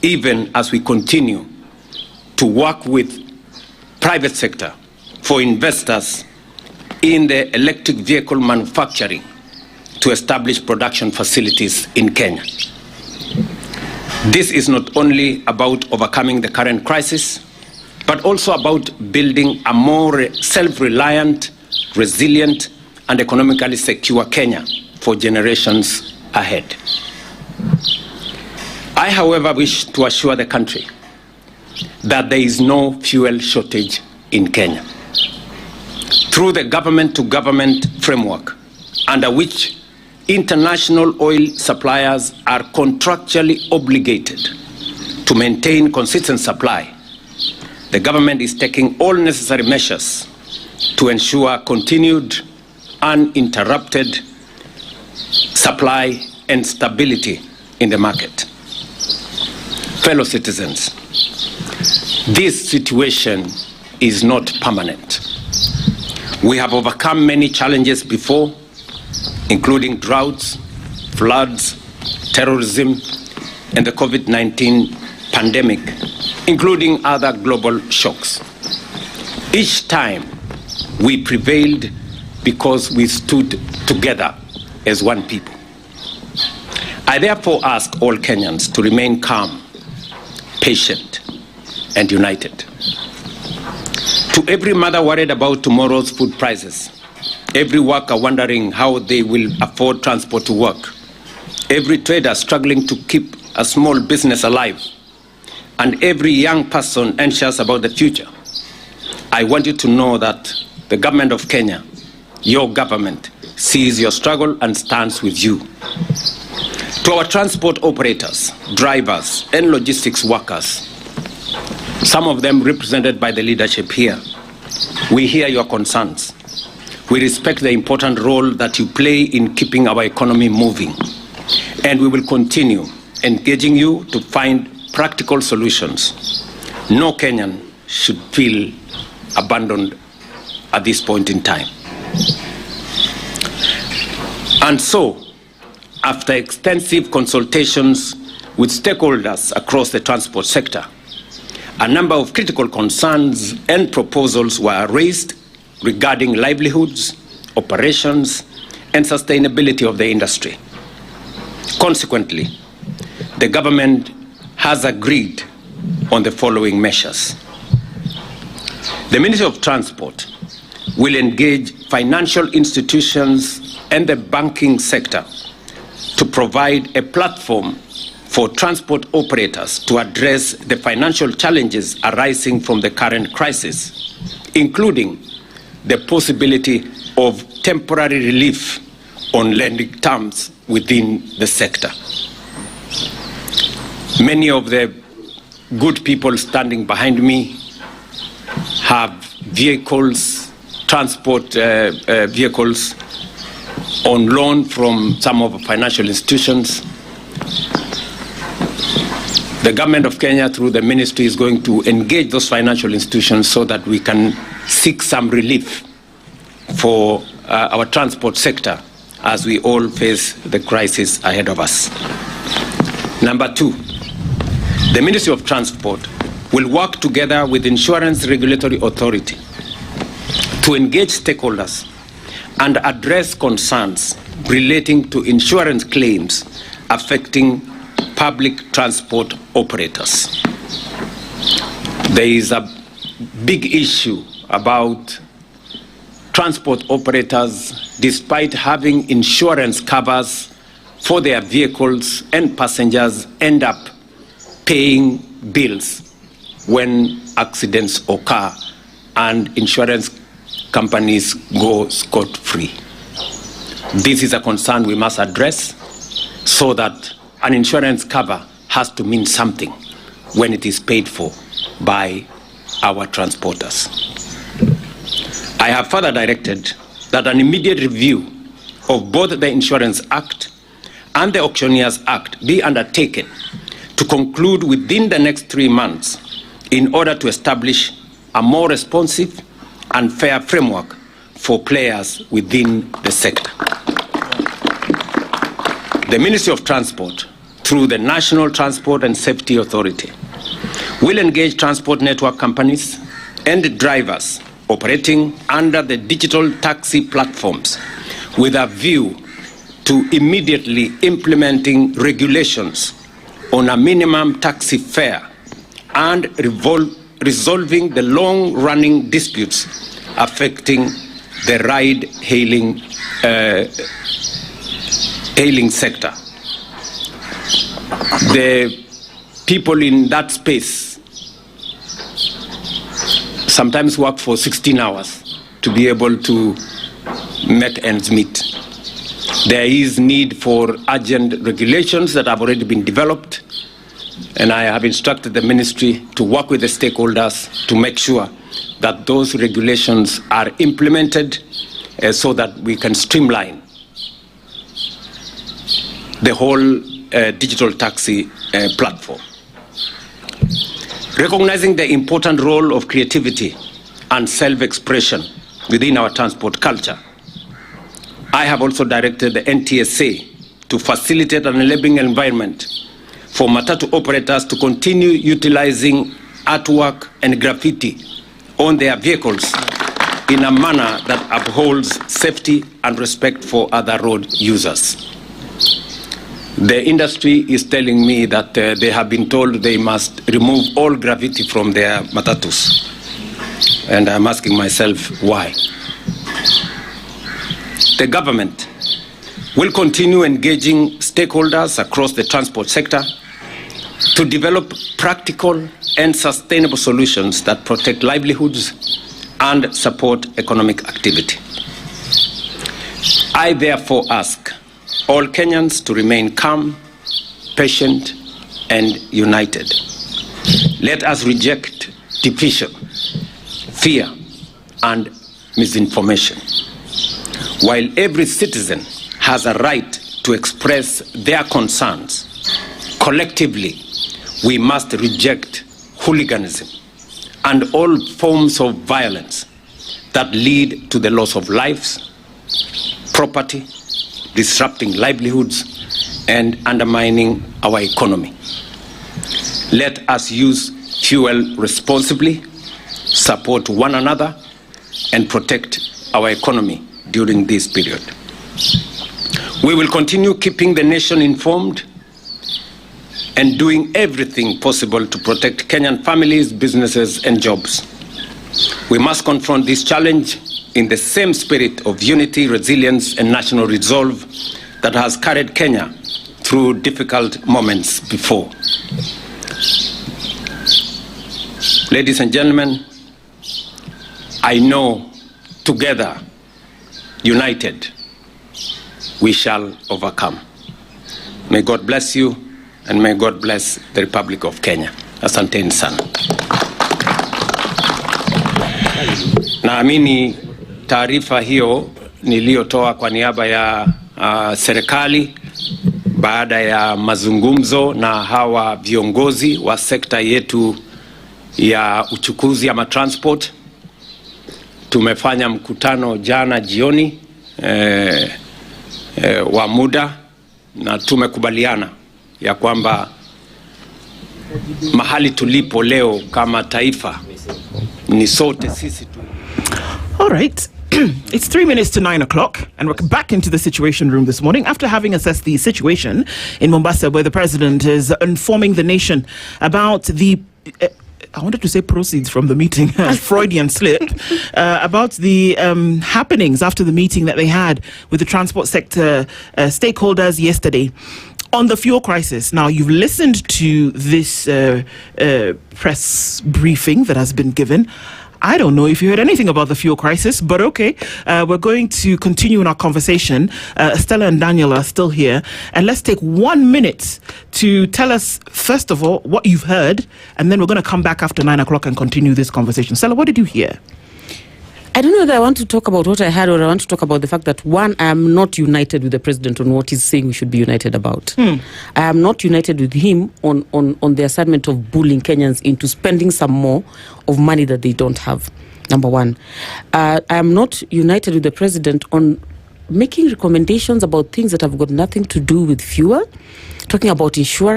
even as we continue to work with private sector for investors in the electric vehicle manufacturing to establish production facilities in Kenya. This is not only about overcoming the current crisis, but also about building a more self-reliant, resilient, and economically secure Kenya for generations ahead. I, however, wish to assure the country that there is no fuel shortage in Kenya. Through the government-to-government framework, under which international oil suppliers are contractually obligated to maintain consistent supply, the government is taking all necessary measures to ensure continued, uninterrupted supply and stability in the market. Fellow citizens, this situation is not permanent. We have overcome many challenges before, including droughts, floods, terrorism, and the COVID-19 pandemic, including other global shocks. Each time we prevailed because we stood together as one people. I therefore ask all Kenyans to remain calm, patient, and united. To every mother worried about tomorrow's food prices, every worker wondering how they will afford transport to work, every trader struggling to keep a small business alive, and every young person anxious about the future, I want you to know that the government of Kenya, your government, sees your struggle and stands with you. To our transport operators, drivers, and logistics workers, some of them represented by the leadership here, we hear your concerns. We respect the important role that you play in keeping our economy moving, and we will continue engaging you to find practical solutions. No Kenyan should feel abandoned at this point in time. And so, after extensive consultations with stakeholders across the transport sector, a number of critical concerns and proposals were raised regarding livelihoods, operations, and sustainability of the industry. Consequently, the government has agreed on the following measures. The Ministry of Transport will engage financial institutions and the banking sector to provide a platform for transport operators to address the financial challenges arising from the current crisis, including the possibility of temporary relief on lending terms within the sector. Many of the good people standing behind me have vehicles, transport vehicles on loan from some of the financial institutions. The government of Kenya, through the ministry, is going to engage those financial institutions so that we can seek some relief for our transport sector as we all face the crisis ahead of us. Number two, the Ministry of Transport will work together with Insurance Regulatory Authority to engage stakeholders and address concerns relating to insurance claims affecting public transport operators. There is a big issue about transport operators, despite having insurance covers for their vehicles and passengers, end up paying bills when accidents occur and insurance companies go scot-free. This is a concern we must address so that an insurance cover has to mean something when it is paid for by our transporters. I have further directed that an immediate review of both the Insurance Act and the Auctioneers Act be undertaken to conclude within the next 3 months in order to establish a more responsive and fair framework for players within the sector. The Ministry of Transport, through the National Transport and Safety Authority, will engage transport network companies and drivers operating under the digital taxi platforms with a view to immediately implementing regulations on a minimum taxi fare and resolving the long-running disputes affecting the ride-hailing sector. The people in that space sometimes work for 16 hours to be able to make ends meet. There is need for urgent regulations that have already been developed, and I have instructed the ministry to work with the stakeholders to make sure that those regulations are implemented so that we can streamline the whole digital taxi platform. Recognizing the important role of creativity and self-expression within our transport culture, I have also directed the NTSA to facilitate an enabling environment for matatu operators to continue utilizing artwork and graffiti on their vehicles in a manner that upholds safety and respect for other road users. The industry is telling me that they have been told they must remove all graffiti from their matatus. And I'm asking myself, why? The government will continue engaging stakeholders across the transport sector to develop practical and sustainable solutions that protect livelihoods and support economic activity. I therefore ask all Kenyans to remain calm, patient, and united. Let us reject division, fear, and misinformation. While every citizen has a right to express their concerns, collectively, we must reject hooliganism and all forms of violence that lead to the loss of lives, property, disrupting livelihoods, and undermining our economy. Let us use fuel responsibly, support one another, and protect our economy during this period. We will continue keeping the nation informed and doing everything possible to protect Kenyan families, businesses, and jobs. We must confront this challenge in the same spirit of unity, resilience, and national resolve that has carried Kenya through difficult moments before. Ladies and gentlemen, I know together, united, we shall overcome. May God bless you, and may God bless the Republic of Kenya. Asanteni sana. Naamini taarifa hiyo niliyotoa kwa niaba ya serikali baada ya mazungumzo na hawa viongozi wa sekta yetu ya uchukuzi ama transport. Tumefanya mkutano jana jioni wa muda, na tumekubaliana ya kwamba mahali tulipo leo kama taifa ni sote sisi tu. All right. It's 3 minutes to 9 o'clock, and we're back into the Situation Room this morning after having assessed the situation in Mombasa, where the president is informing the nation about the I wanted to say proceeds from the meeting, Freudian slip, about the happenings after the meeting that they had with the transport sector stakeholders yesterday on the fuel crisis. Now, you've listened to this press briefing that has been given. I don't know if you heard anything about the fuel crisis, but okay. We're going to continue in our conversation. Stella and Daniel are still here. And let's take 1 minute to tell us, first of all, what you've heard. And then we're going to come back after 9 o'clock and continue this conversation. Stella, what did you hear? I don't know whether I want to talk about what I heard or I want to talk about the fact that, one, I am not united with the president on what he's saying we should be united about. I am not united with him on the assignment of bullying Kenyans into spending some more of money that they don't have, number one. I am not united with the president on making recommendations about things that have got nothing to do with fuel, talking about insurance.